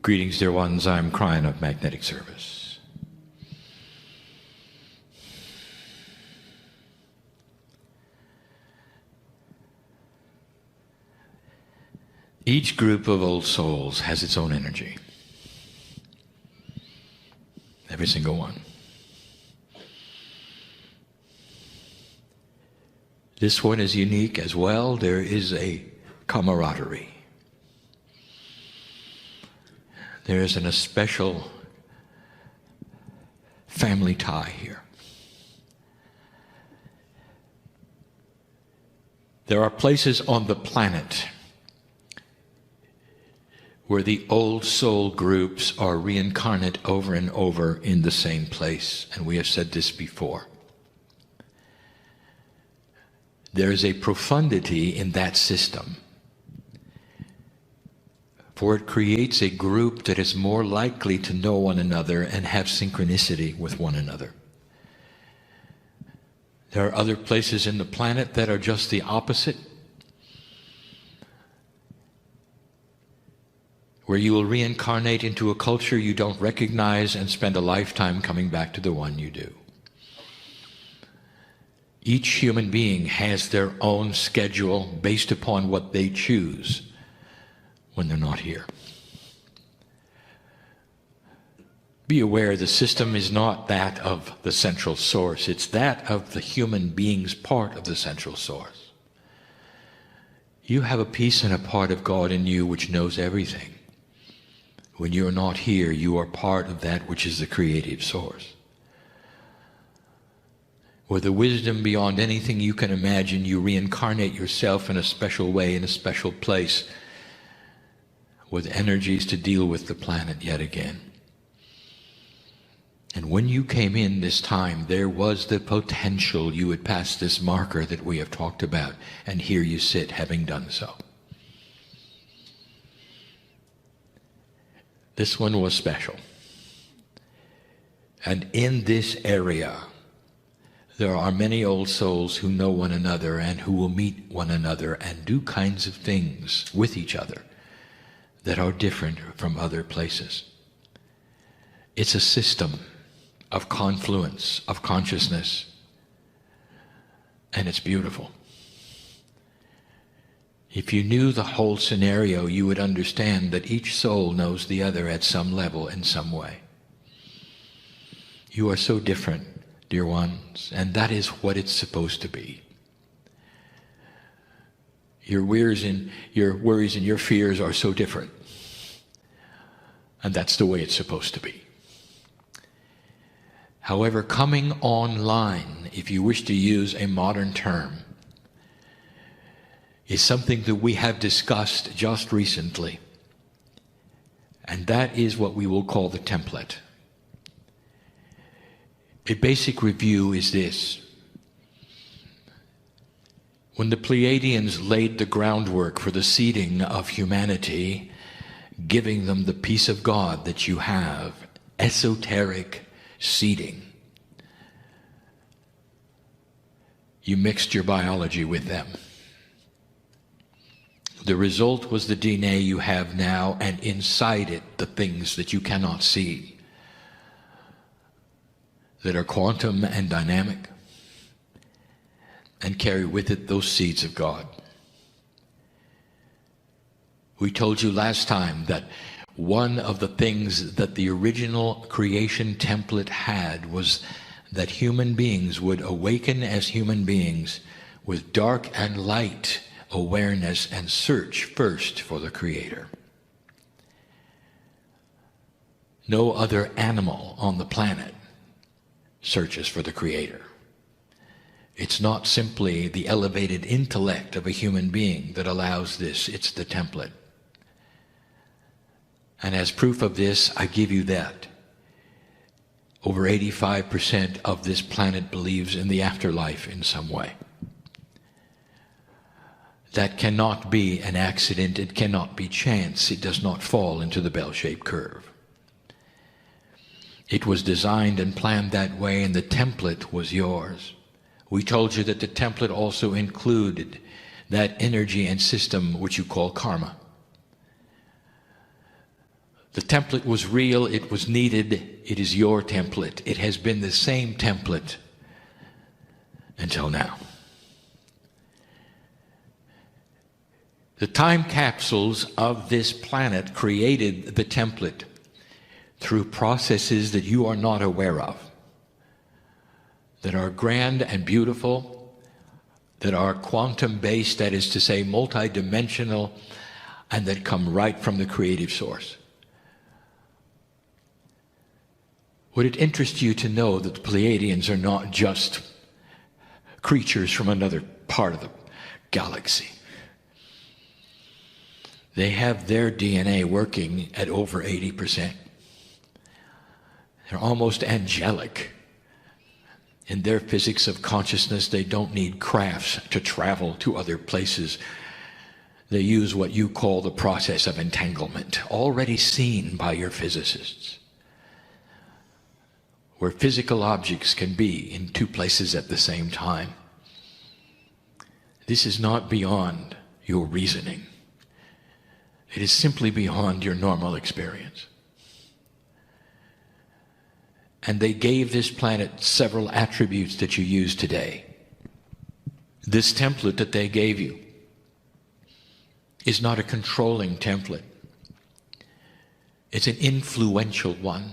Greetings, dear ones. I'm Kryon of Magnetic Service. Each group of old souls has its own energy. Every single one. This one is unique as well. There is a camaraderie. There is a special family tie here. There are places on the planet where the old soul groups are reincarnate over and over in the same place, and we have said this before. There is a profundity in that system, for it creates a group that is more likely to know one another and have synchronicity with one another. There are other places in the planet that are just the opposite, where you will reincarnate into a culture you don't recognize and spend a lifetime coming back to the one you do. Each human being has their own schedule based upon what they choose when they're not here. Be aware the system is not that of the central source. It's that of the human being's part of the central source. You have a piece and a part of God in you which knows everything. When you're not here, you are part of that which is the creative source. With a wisdom beyond anything you can imagine, you reincarnate yourself in a special way, in a special place, with energies to deal with the planet yet again. And when you came in this time, there was the potential you would pass this marker that we have talked about, and here you sit having done so. This one was special. And in this area, there are many old souls who know one another and who will meet one another and do kinds of things with each other that are different from other places. It's a system of confluence, of consciousness, and it's beautiful. If you knew the whole scenario, you would understand that each soul knows the other at some level in some way. You are so different, dear ones, and that is what it's supposed to be. Your worries and your fears are so different. And that's the way it's supposed to be. However, coming online, if you wish to use a modern term, is something that we have discussed just recently. And that is what we will call the template. A basic review is this. When the Pleiadians laid the groundwork for the seeding of humanity, giving them the peace of God that you have, esoteric seeding, you mixed your biology with them. The result was the DNA you have now, and inside it the things that you cannot see, that are quantum and dynamic, and carry with it those seeds of God. We told you last time that one of the things that the original creation template had was that human beings would awaken as human beings with dark and light awareness and search first for the Creator. No other animal on the planet searches for the Creator. It's not simply the elevated intellect of a human being that allows this, it's the template. And as proof of this, I give you that. Over 85% of this planet believes in the afterlife in some way. That cannot be an accident, it cannot be chance, it does not fall into the bell-shaped curve. It was designed and planned that way, and the template was yours. We told you that the template also included that energy and system which you call karma. The template was real, it was needed, it is your template. It has been the same template until now. The time capsules of this planet created the template through processes that you are not aware of, that are grand and beautiful, that are quantum-based, that is to say multidimensional, and that come right from the creative source. Would it interest you to know that the Pleiadians are not just creatures from another part of the galaxy? They have their DNA working at over 80%. They're almost angelic. In their physics of consciousness, they don't need crafts to travel to other places. They use what you call the process of entanglement, already seen by your physicists, where physical objects can be in two places at the same time. This is not beyond your reasoning. It is simply beyond your normal experience. And they gave this planet several attributes that you use today. This template that they gave you is not a controlling template. It's an influential one.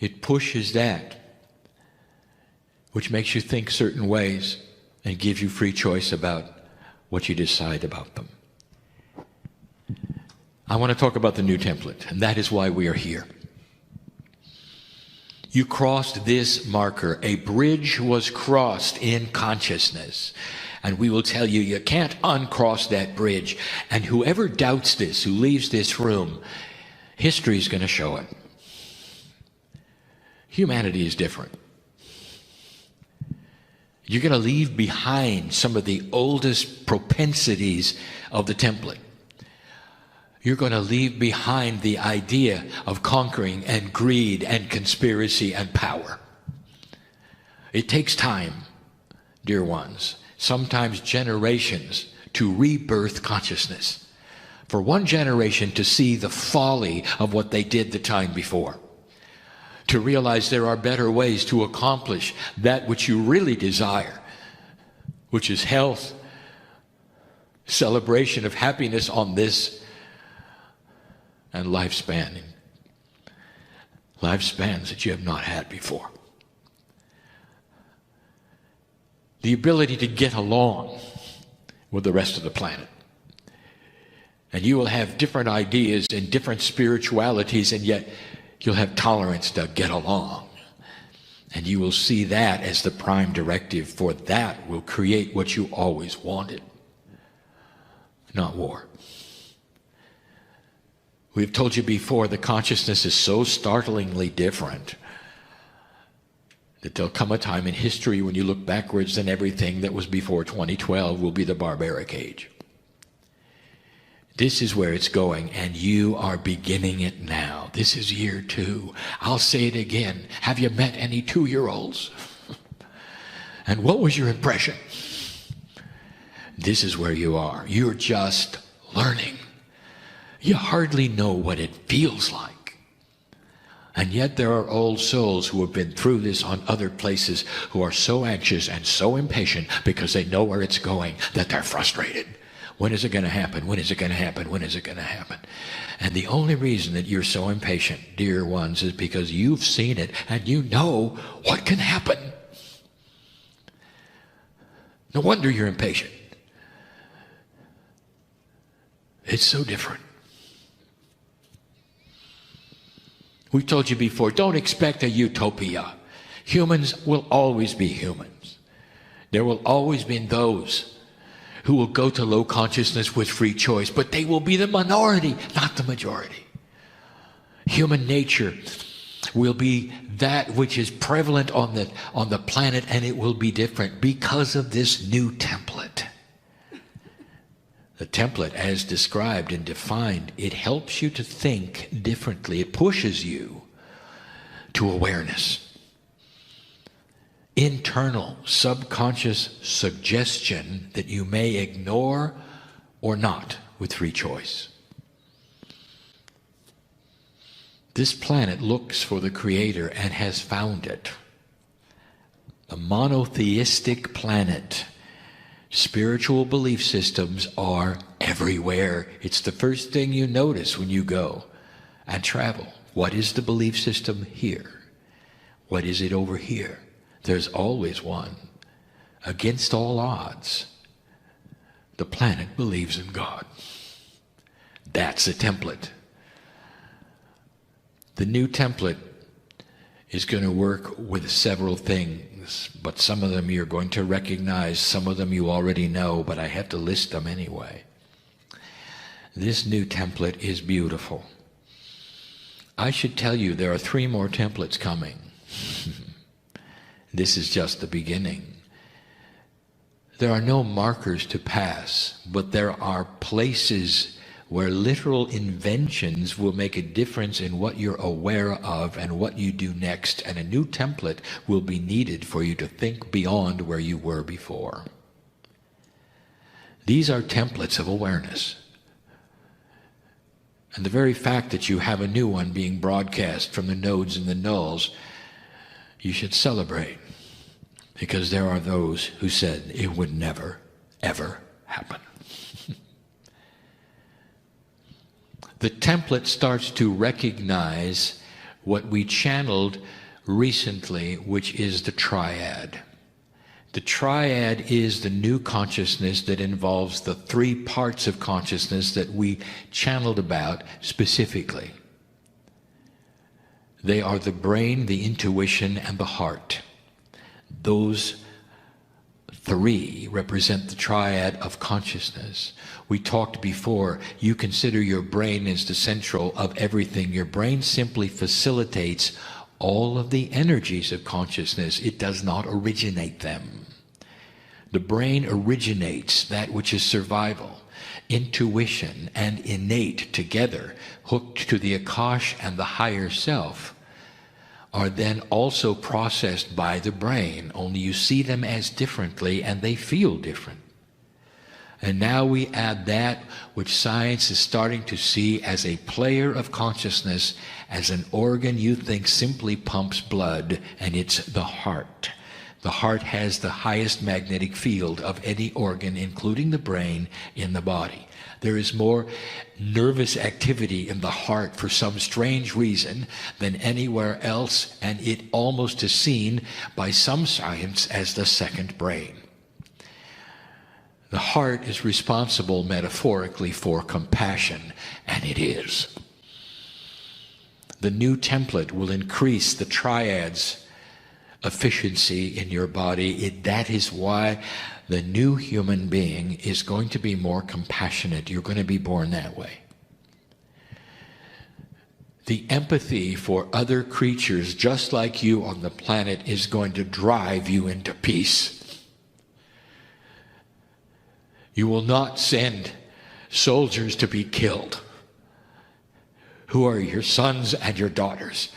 It pushes that which makes you think certain ways and gives you free choice about what you decide about them. I want to talk about the new template, and that is why we are here. You crossed this marker. A bridge was crossed in consciousness. And we will tell you, you can't uncross that bridge. And whoever doubts this, who leaves this room, history is going to show it. Humanity is different. You're going to leave behind some of the oldest propensities of the template. You're going to leave behind the idea of conquering and greed and conspiracy and power. It takes time, dear ones, sometimes generations, to rebirth consciousness. For one generation to see the folly of what they did the time before. To realize there are better ways to accomplish that which you really desire, which is health, celebration of happiness on this, and lifespans that you have not had before. The ability to get along with the rest of the planet. And you will have different ideas and different spiritualities, and yet you'll have tolerance to get along. And you will see that as the prime directive, for that will create what you always wanted, not war. We've told you before, the consciousness is so startlingly different that there'll come a time in history when you look backwards and everything that was before 2012 will be the barbaric age. This is where it's going, and you are beginning it now. This is year 2. I'll say it again. Have you met any 2-year-olds? And what was your impression? This is where you are. You're just learning. You hardly know what it feels like. And yet there are old souls who have been through this on other places who are so anxious and so impatient because they know where it's going that they're frustrated. When is it going to happen? When is it going to happen? When is it going to happen? And the only reason that you're so impatient, dear ones, is because you've seen it and you know what can happen. No wonder you're impatient. It's so different. We've told you before, don't expect a utopia. Humans will always be humans. There will always be those who will go to low consciousness with free choice, but they will be the minority, not the majority. Human nature will be that which is prevalent on the planet, and it will be different because of this new template. The template, as described and defined, it helps you to think differently. It pushes you to awareness. Internal, subconscious suggestion that you may ignore or not with free choice. This planet looks for the Creator and has found it. A monotheistic planet. Spiritual belief systems are everywhere. It's the first thing you notice when you go and travel. What is the belief system here? What is it over here? There's always one. Against all odds, the planet believes in God. That's a template. The new template is going to work with several things, but some of them you're going to recognize, some of them you already know, but I have to list them anyway. This new template is beautiful. I should tell you there are 3 more templates coming. This is just the beginning. There are no markers to pass, but there are places where literal inventions will make a difference in what you're aware of and what you do next, and a new template will be needed for you to think beyond where you were before. These are templates of awareness. And the very fact that you have a new one being broadcast from the nodes and the nulls, you should celebrate, because there are those who said it would never, ever happen. The template starts to recognize what we channeled recently, which is the triad. The triad is the new consciousness that involves the 3 parts of consciousness that we channeled about specifically. They are the brain, the intuition, and the heart. Those 3 represent the triad of consciousness. We talked before, you consider your brain as the central of everything. Your brain simply facilitates all of the energies of consciousness. It does not originate them. The brain originates that which is survival. Intuition and innate together, hooked to the Akash and the higher self, are then also processed by the brain, only you see them as differently and they feel different. And now we add that which science is starting to see as a player of consciousness, as an organ you think simply pumps blood, and it's the heart. The heart has the highest magnetic field of any organ, including the brain, in the body. There is more nervous activity in the heart for some strange reason than anywhere else, and it almost is seen by some science as the second brain. The heart is responsible metaphorically for compassion, and it is. The new template will increase the triad's efficiency in your body. That is why the new human being is going to be more compassionate. You're going to be born that way. The empathy for other creatures just like you on the planet is going to drive you into peace. You will not send soldiers to be killed who are your sons and your daughters.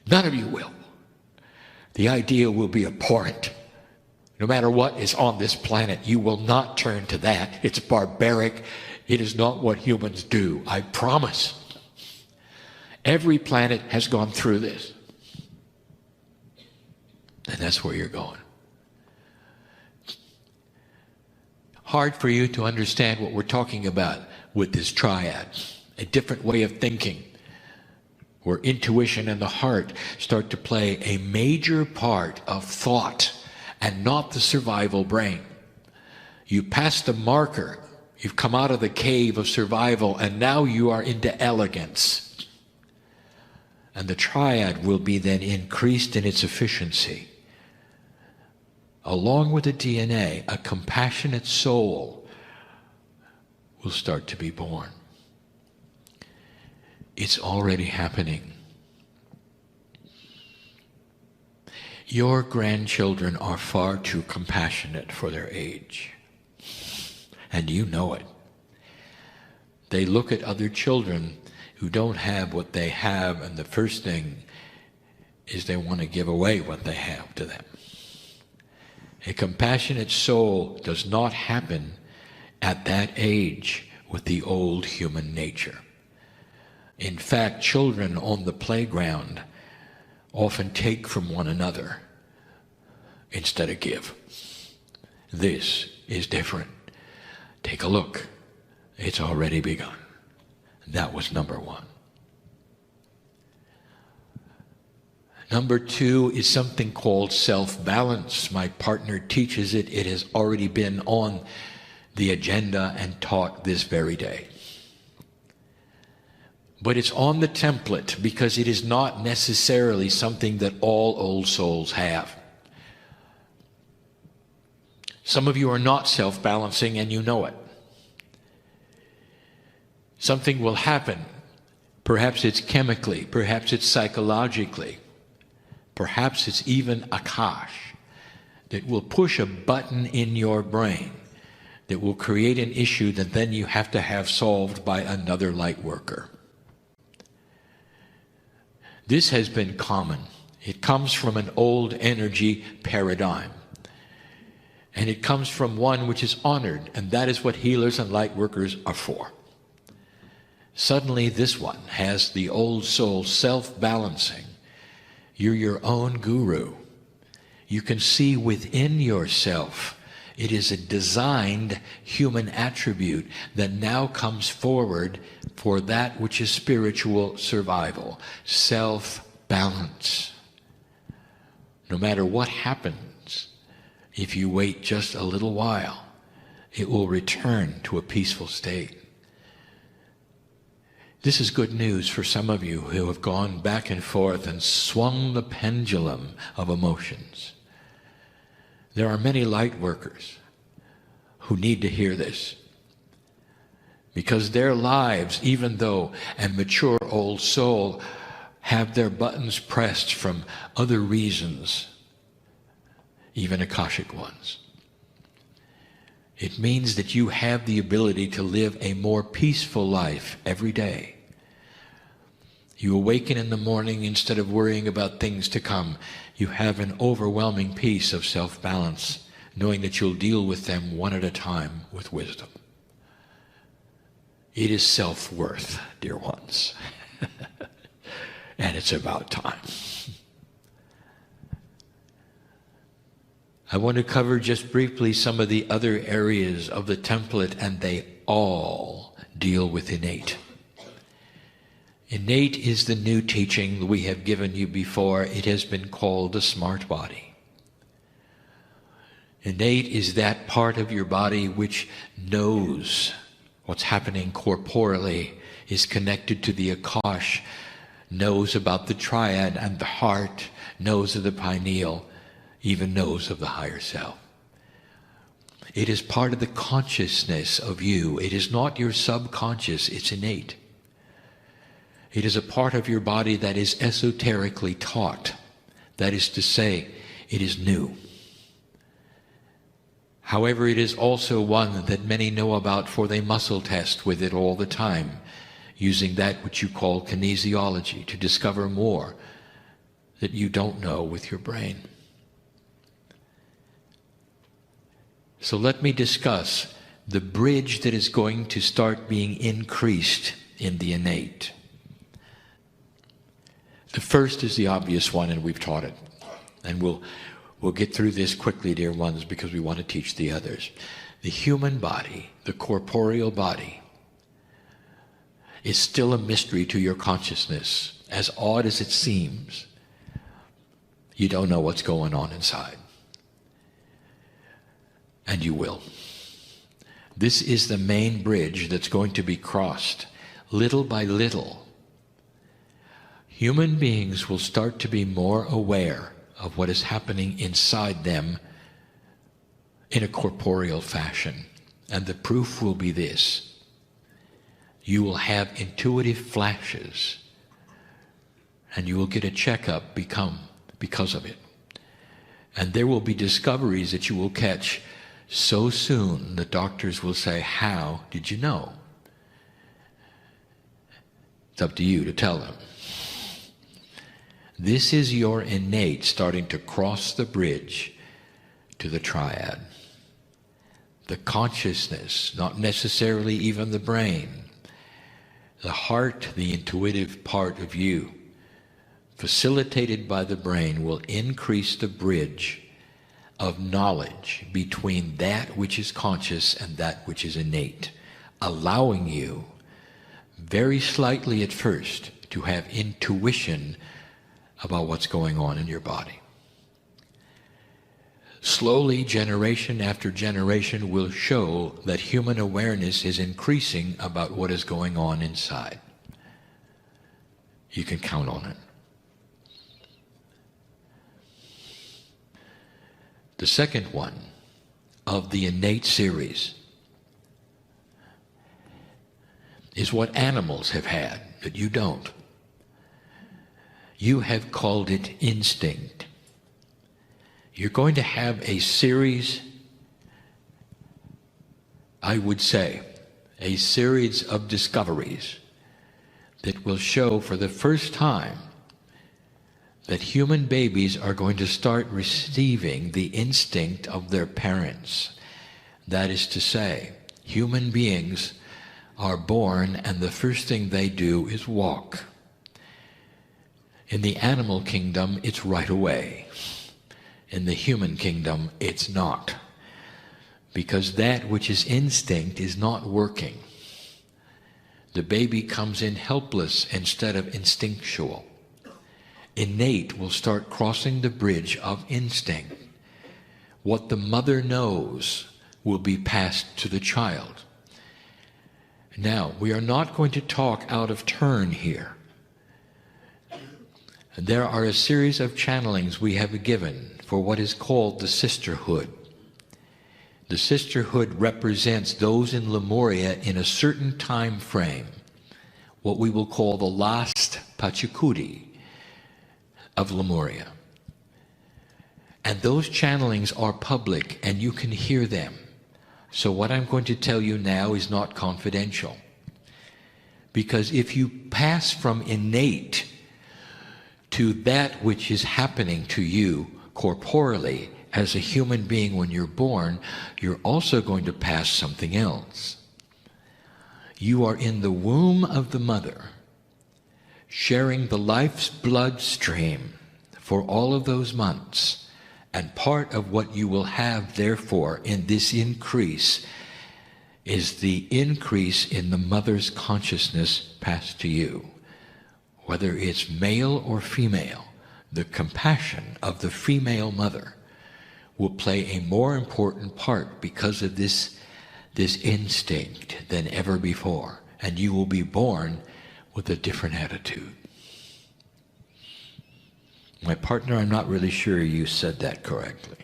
None of you will. The idea will be abhorrent. No matter what is on this planet, you will not turn to that. It's barbaric. It is not what humans do. I promise. Every planet has gone through this. And that's where you're going. Hard for you to understand what we're talking about with this triad. A different way of thinking, where intuition and the heart start to play a major part of thought and not the survival brain. You pass the marker, you've come out of the cave of survival, and now you are into elegance. And the triad will be then increased in its efficiency. Along with the DNA, a compassionate soul will start to be born. It's already happening. Your grandchildren are far too compassionate for their age. And you know it. They look at other children who don't have what they have, and the first thing is they want to give away what they have to them. A compassionate soul does not happen at that age with the old human nature. In fact, children on the playground often take from one another instead of give. This is different. Take a look. It's already begun. That was number one. Number two is something called self-balance. My partner teaches it. It has already been on the agenda and taught this very day. But it's on the template because it is not necessarily something that all old souls have. Some of you are not self-balancing and you know it. Something will happen. Perhaps it's chemically, perhaps it's psychologically, perhaps it's even Akash that will push a button in your brain that will create an issue that then you have to have solved by another light worker. This has been common. It comes from an old energy paradigm. And it comes from one which is honored, and that is what healers and light workers are for. Suddenly this one has the old soul self-balancing. You're your own guru. You can see within yourself. It is a designed human attribute that now comes forward for that which is spiritual survival. Self-balance. No matter what happens, if you wait just a little while, it will return to a peaceful state. This is good news for some of you who have gone back and forth and swung the pendulum of emotions. There are many light workers who need to hear this, because their lives, even though a mature old soul, have their buttons pressed from other reasons, even Akashic ones. It means that you have the ability to live a more peaceful life every day. You awaken in the morning, instead of worrying about things to come, you have an overwhelming peace of self-balance, knowing that you'll deal with them one at a time with wisdom. It is self-worth, dear ones. And it's about time. I want to cover just briefly some of the other areas of the template, and they all deal with innate. Innate is the new teaching we have given you before. It has been called the smart body. Innate is that part of your body which knows what's happening corporally, is connected to the Akash, knows about the triad and the heart, knows of the pineal, even knows of the higher self. It is part of the consciousness of you. It is not your subconscious, it's innate. It is a part of your body that is esoterically taught. That is to say, it is new. However, it is also one that many know about, for they muscle test with it all the time, using that which you call kinesiology to discover more that you don't know with your brain. So let me discuss the bridge that is going to start being increased in the innate. The first is the obvious one, and we've taught it. And we'll get through this quickly, dear ones, because we want to teach the others. The human body, the corporeal body, is still a mystery to your consciousness. As odd as it seems, you don't know what's going on inside. And you will. This is the main bridge that's going to be crossed little by little. Human beings will start to be more aware of what is happening inside them in a corporeal fashion. And the proof will be this. You will have intuitive flashes, and you will get a checkup because of it. And there will be discoveries that you will catch so soon the doctors will say, "How did you know?" It's up to you to tell them. This is your innate starting to cross the bridge to the triad. The consciousness, not necessarily even the brain. The heart, the intuitive part of you, facilitated by the brain, will increase the bridge of knowledge between that which is conscious and that which is innate, allowing you, very slightly at first, to have intuition about what's going on in your body. Slowly, generation after generation will show that human awareness is increasing about what is going on inside. You can count on it. The second one of the innate series is what animals have had that you don't. You have called it instinct. You're going to have a series, I would say, a series of discoveries that will show for the first time that human babies are going to start receiving the instinct of their parents. That is to say, human beings are born and the first thing they do is walk. In the animal kingdom, it's right away. In the human kingdom, it's not. Because that which is instinct is not working. The baby comes in helpless instead of instinctual. Innate will start crossing the bridge of instinct. What the mother knows will be passed to the child. Now, we are not going to talk out of turn here. There are a series of channelings we have given for what is called the sisterhood. The sisterhood represents those in Lemuria in a certain time frame, what we will call the last Pachacudi of Lemuria. And those channelings are public and you can hear them. So what I'm going to tell you now is not confidential. Because if you pass from innate to that which is happening to you corporally as a human being when you're born, you're also going to pass something else. You are in the womb of the mother, sharing the life's bloodstream for all of those months. And part of what you will have, therefore, in this increase is the increase in the mother's consciousness passed to you. Whether it's male or female, the compassion of the female mother will play a more important part because of this instinct than ever before. And you will be born with a different attitude. My partner, I'm not really sure you said that correctly.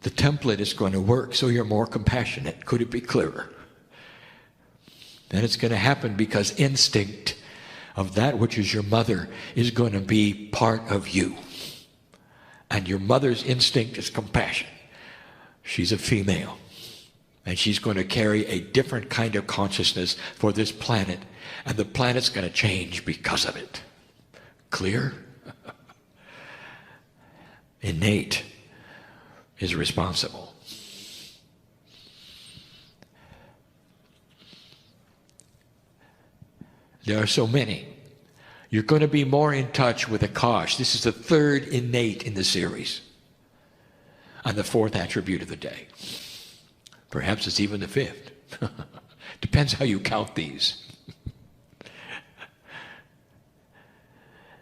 The template is going to work so you're more compassionate. Could it be clearer? And it's going to happen because instinct of that which is your mother is going to be part of you. And your mother's instinct is compassion. She's a female. And she's going to carry a different kind of consciousness for this planet. And the planet's going to change because of it. Clear? Innate is responsible. There are so many. You're going to be more in touch with Akash. This is the third innate in the series. And the fourth attribute of the day. Perhaps it's even the fifth. Depends how you count these.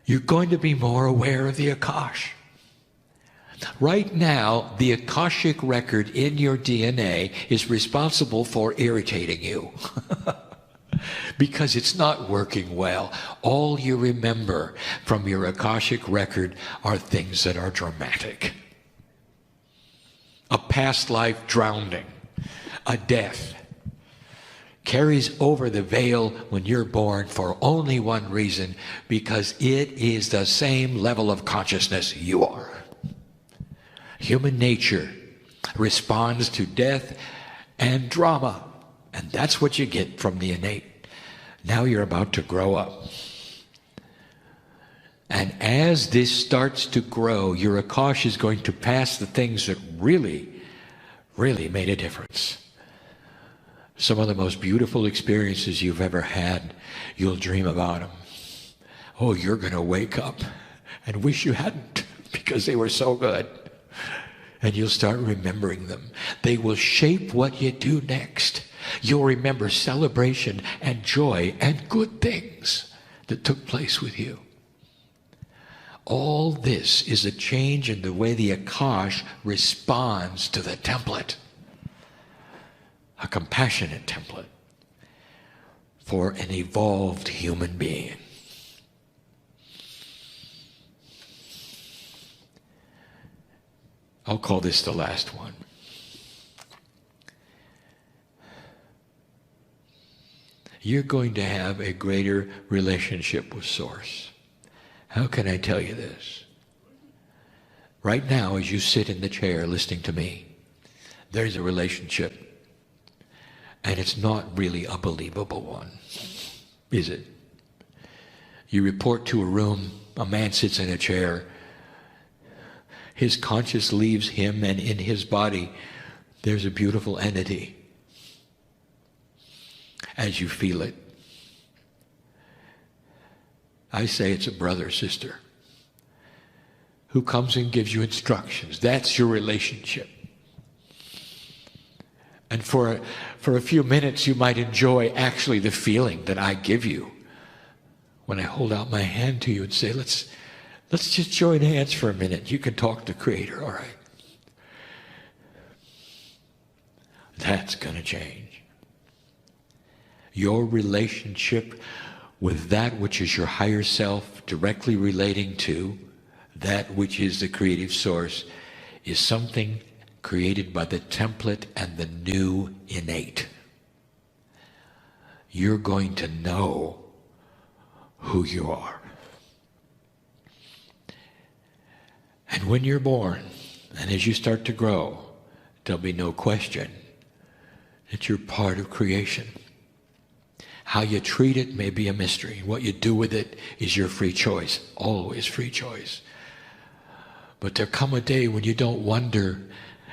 You're going to be more aware of the Akash. Right now, the Akashic record in your DNA is responsible for irritating you. Because it's not working well. All you remember from your Akashic record are things that are dramatic. A past life drowning, a death, carries over the veil when you're born for only one reason, because it is the same level of consciousness you are. Human nature responds to death and drama, and that's what you get from the innate. Now you're about to grow up. And as this starts to grow, your Akash is going to pass the things that really really made a difference. Some of the most beautiful experiences you've ever had, you'll dream about them. Oh, you're going to wake up and wish you hadn't, because they were so good. And you'll start remembering them. They will shape what you do next. You'll remember celebration and joy and good things that took place with you. All this is a change in the way the Akash responds to the template. A compassionate template for an evolved human being. I'll call this the last one. You're going to have a greater relationship with Source. How can I tell you this? Right now, as you sit in the chair listening to me, there's a relationship. And it's not really a believable one, is it? You report to a room, a man sits in a chair, his conscience leaves him, and in his body there's a beautiful entity as you feel it. I say it's a brother or sister who comes and gives you instructions. That's your relationship. And for a few minutes you might enjoy actually the feeling that I give you when I hold out my hand to you and say, let's just join hands for a minute. You can talk to Creator, all right? That's going to change. Your relationship with that which is your higher self, directly relating to that which is the creative source, is something created by the template and the new innate. You're going to know who you are. And when you're born, and as you start to grow, there'll be no question that you're part of creation. How you treat it may be a mystery. What you do with it is your free choice, always free choice. But there come a day when you don't wonder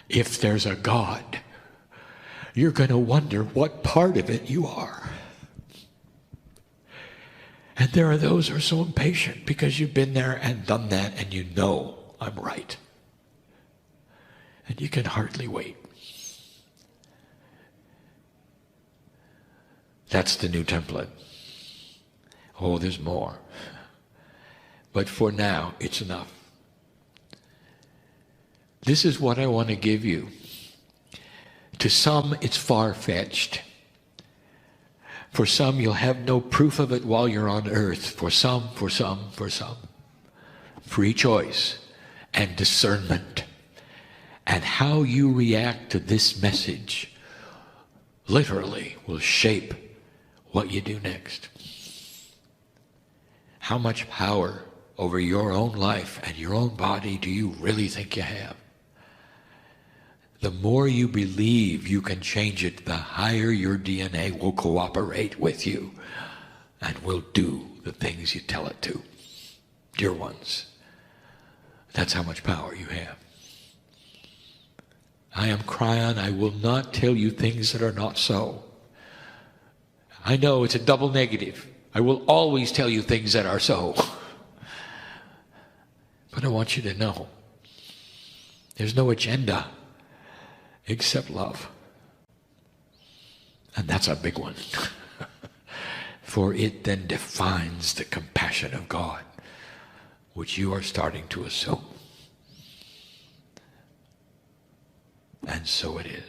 if there's a God. You're going to wonder what part of it you are. And there are those who are so impatient because you've been there and done that and you know I'm right. And you can hardly wait. That's the new template. Oh, there's more. But for now, it's enough. This is what I want to give you. To some, it's far-fetched. For some, you'll have no proof of it while you're on earth. For some. Free choice and discernment. And how you react to this message literally will shape what you do next. How much power over your own life and your own body do you really think you have? The more you believe you can change it, the higher your DNA will cooperate with you and will do the things you tell it to. Dear ones, that's how much power you have. I am Kryon. I will not tell you things that are not so. I know it's a double negative. I will always tell you things that are so. But I want you to know there's no agenda except love. And that's a big one. For it then defines the compassion of God, which you are starting to assume. And so it is.